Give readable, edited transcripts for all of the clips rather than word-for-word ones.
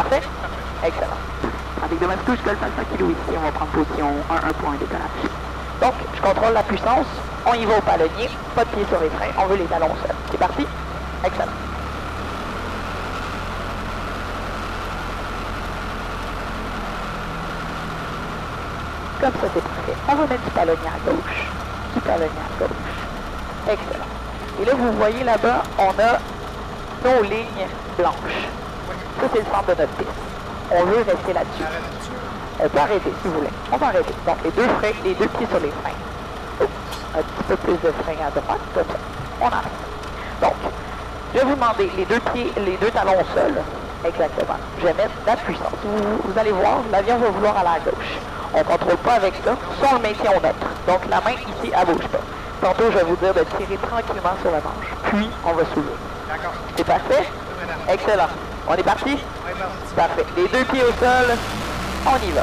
parfait? Excellent. Avec de ma touche Golf Alpha Kilo ici, on va prendre position 1-1 pour un décollage. Donc, je contrôle la puissance, on y va au palonnier, pas de pied sur les freins, on veut les talons seuls. C'est parti? Excellent. Comme ça, c'est parfait. On va mettre du palonnier à gauche. Du palonnier à gauche. Excellent. Et là, vous voyez là-bas, on a nos lignes blanches. Ça, c'est le centre de notre piste. On veut rester là-dessus. On peut arrêter, si vous voulez. On va arrêter. Donc, les deux pieds sur les freins. Un petit peu plus de frein à droite, comme ça. On arrête. Donc, je vais vous demander les deux talons au sol. Exactement. Je vais mettre la puissance. Vous allez voir, l'avion va vouloir aller à gauche. On ne contrôle pas avec ça. Soit on le maintient au neutre. Donc, la main ici, elle ne bouge pas. Tantôt, je vais vous dire de tirer tranquillement sur la manche. Puis, on va soulever. D'accord. C'est parfait? Excellent. On est parti? Parfait. Les deux pieds au sol, on y va.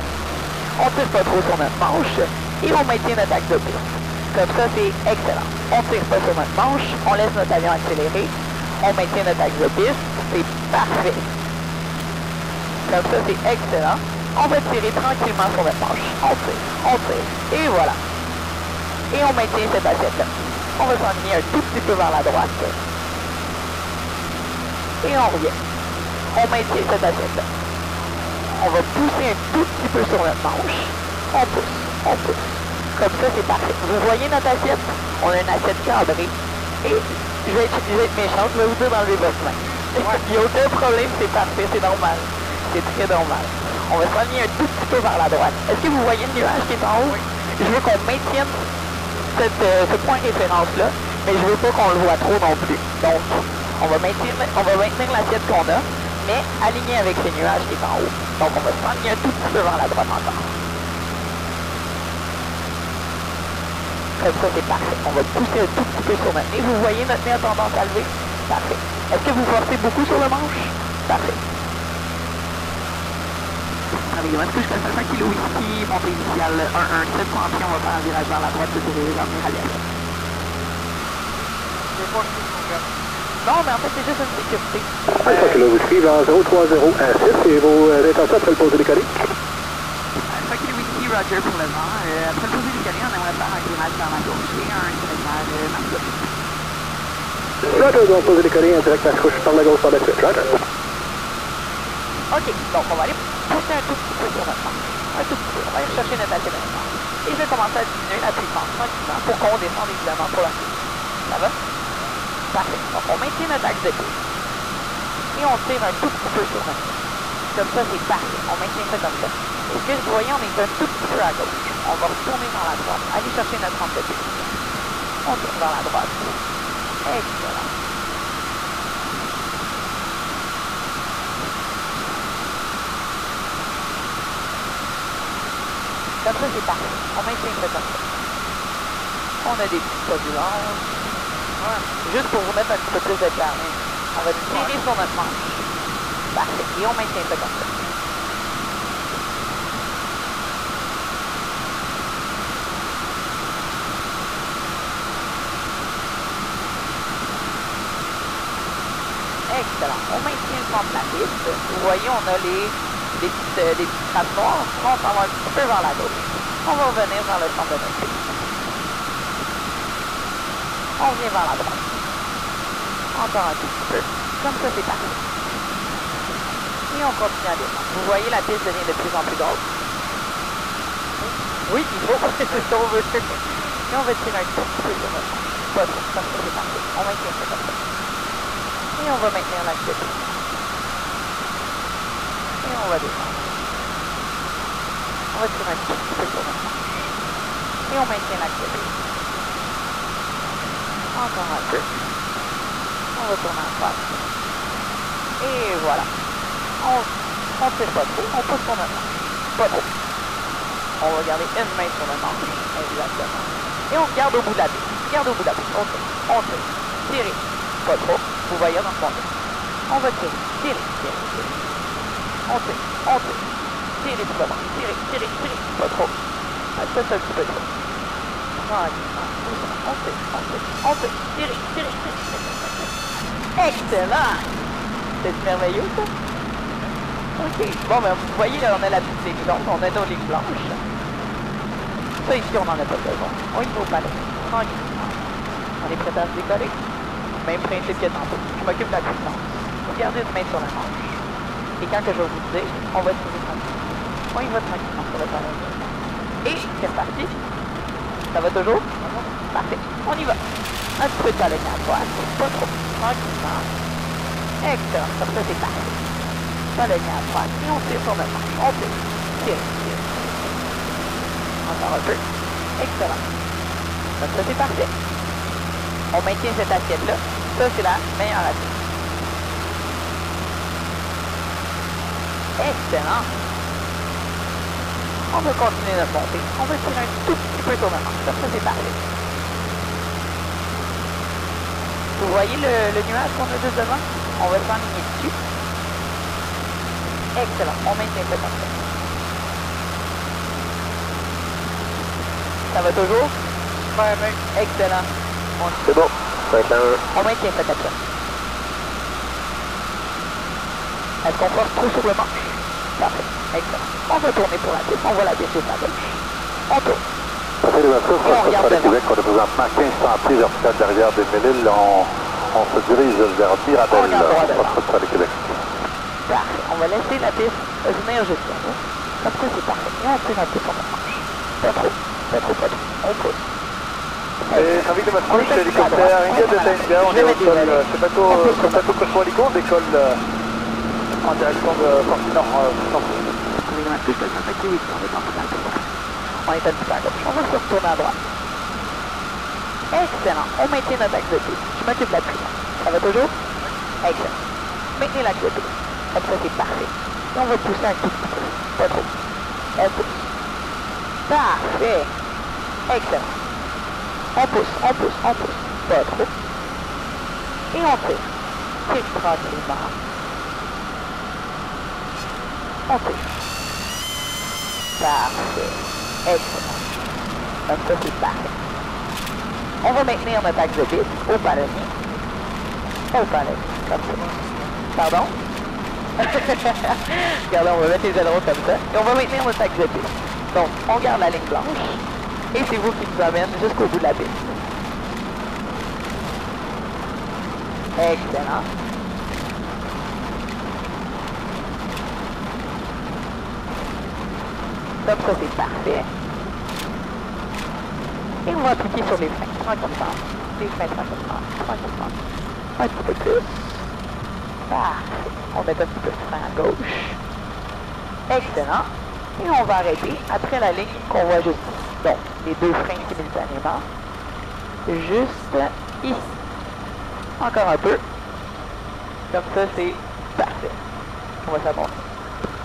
On ne tire pas trop sur notre manche et on maintient notre axe de piste. Comme ça, c'est excellent. On ne tire pas sur notre manche, on laisse notre avion accélérer, on maintient notre axe de piste, c'est parfait. Comme ça, c'est excellent. On va tirer tranquillement sur notre manche. On tire, et voilà. Et on maintient cette assiette-là. On va s'enligner un tout petit peu vers la droite. Et on revient. On maintient cette assiette-là. On va pousser un tout petit peu sur notre manche. On pousse. Comme ça, c'est parfait. Vous voyez notre assiette? On a une assiette cadrée. Et je vais être méchante, je vais vous dire d'enlever votre main. Il n'y a aucun problème, c'est parfait, c'est normal. C'est très normal. On va s'enligner un tout petit peu vers la droite. Est-ce que vous voyez le nuage qui est en haut? Je veux qu'on maintienne ce point référence-là, mais je veux pas qu'on le voit trop non plus. Donc, on va maintenir l'assiette qu'on a, mais aligné avec ces nuages qui est en haut. Donc, on va s'enligner un tout petit peu vers la droite encore. Comme ça, c'est parfait. On va pousser un tout petit peu sur notre nez. Vous voyez notre nez a tendance à lever? Parfait. Est-ce que vous forcez beaucoup sur le manche? Parfait. Avec le touche Golf Alpha Kilo ici, montée initiale 1-1, 7 centimes, on va faire un virage vers la droite de diriger vers Miralès. Non, mais en fait, c'est juste une sécurité. Alpha Kilo vous suivez en 03016 et vos intentions après le pose décalé? Alpha Kilo ici, Roger pour le vent. Après le pose décalé, on aimerait faire un virage vers la gauche et un virage vers la gauche. Roger, donc pose décalé en direct à couche par la gauche par la suite. Roger. Ok, donc on va aller pousser un tout petit peu sur notre manche. Un tout petit peu. On va aller chercher notre accélération. Et je vais commencer à diminuer la puissance tranquillement pour qu'on descende évidemment pour la suite. Ça va? Parfait. Donc on maintient notre axe de piste. Et on tire un tout petit peu sur notre piste. Comme ça, c'est parfait. On maintient ça comme ça. Et ce que vous voyez, on est un tout petit peu à gauche. On va retourner dans la droite. Aller chercher notre centre de piste. On tourne dans la droite. Excellent. Comme ça, c'est parfait. On maintient ça comme ça. On a des petites turbulences. Ouais. Juste pour vous mettre un petit peu plus de clarté. On va tirer sur notre manche. Parfait. Et on maintient ça comme ça. Excellent. On maintient le centre de la piste. Vous voyez, on a des petites traces noires. On s'en va un petit peu vers la gauche. On va revenir vers le centre de notre piste. On revient vers la droite. Encore un tout petit peu. Comme ça, c'est parfait. Et on continue à descendre. Vous voyez, la piste devient de plus en plus grosse. Oui, il faut. C'est ce qu'on veut. Et on va tirer un tout petit peu sur notre manche. Pas trop. Comme ça, c'est parfait. On maintient ça comme ça. Et on va maintenir l'axe de piste. Et on va descendre. On va tirer un tout petit peu sur notre manche. Et on maintient l'axe de piste. Encore un peu. On retourne en face. Et voilà. On ne tire pas trop, on pousse sur notre manche. Pas trop. On va garder une main sur notre manche. Exactement. Et on regarde au bout de la piste. Regarde au bout de la piste. On tire. Tirer. Pas trop. Vous voyez dans ce moment. On va tirer. Tirer. On tire. Tirer tout le monde. Tirer. Pas trop. Ça, c'est un petit peu trop. Tranquillement. On tire. Tirer. Excellent! C'est merveilleux, ça? Ok, bon ben vous voyez là on a la petite ligne blanche, on a nos lignes blanches. Ça ici on n'en a pas besoin. On y va au palais, tranquillement. On est prêt à se décoller. Même principe que tantôt. Je m'occupe de la puissance. Vous gardez une main sur la manche. Et quand que je vais vous dire, on va tirer tranquillement. On y va tranquillement sur le palais. Et c'est parti. Ça va toujours? Parfait. On y va. Un petit peu de palais à droite. Pas trop. Tranquillement. Excellent. Comme ça c'est parfait. Palais à droite. Et on tire sur le manche. On tire. Tire. Tire. Encore un peu. Excellent. Comme ça c'est parfait. On maintient cette assiette-là. Ça, c'est la meilleure assiette. Excellent. On va continuer notre montée. On va tirer un tout petit peu sur le manche. Comme ça, c'est parfait. Vous voyez le nuage qu'on a juste devant? On va s'enligner dessus. Excellent. On maintient ça comme ça. Ça va toujours? Ouais. Excellent. C'est bon. On maintient cette action. Est-ce qu'on force trop sur le manche? Parfait. Excellent. On va tourner pour la piste. On voit la piste juste à gauche. On tourne. Parfait, l'ouverture, Et on regarde devant. Québec. On est présentement 15 sentiers vertical derrière des Mille-Îles. On se dirige vers Mirabel, entre de Québec. Parfait. On va laisser la piste venir jusqu'à nous. Comme ça, c'est parfait. Et on tire un peu sur le manche. Pas trop. Pas trop, pas trop. On pousse. Trafic de Mascouche, hélicoptère, Ingrid de Tainga, on est au sol, c'est bateau Cochon Hélico, on décolle en direction de Porte Nord. Trafic de Mascouche, le 158, on est en train de faire. On est un petit peu à gauche. On va se retourner à droite. Excellent. On maintient notre axe de piste. Je m'occupe de la puissance. Ça va toujours? Excellent. Maintenez l'axe de piste. Comme ça, c'est parfait. Et on va pousser un tout petit peu. Pas trop. On pousse. Parfait. Excellent. On pousse, on pousse, on pousse. Pas trop. Et on tire. Tire tranquillement. On tire. Parfait. Excellent. Comme ça, c'est parfait. On va maintenir notre axe de piste au palonnier. Au palonnier. Comme ça. Pardon? Regardez, on va mettre les ailerons comme ça. Et on va maintenir notre axe de piste. Donc, on garde la ligne blanche. Et c'est vous qui nous amène jusqu'au bout de la piste. Excellent. Comme ça, c'est parfait. Et on va appliquer sur les freins, tranquillement. Les freins, tranquillement, tranquillement. Un petit peu plus. Parfait. On met un petit peu de frein à gauche. Excellent. Et on va arrêter après la ligne qu'on voit juste ici. Donc, les deux freins simultanément. Juste ici. Encore un peu. Comme ça, c'est parfait. On va s'avancer.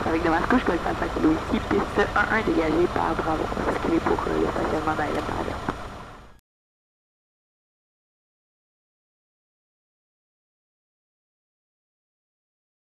Avec de Mascouche, Golf Alpha Kilo ici, piste 1-1 dégagée par Bravo. Circulé pour le stationnement d'ALM.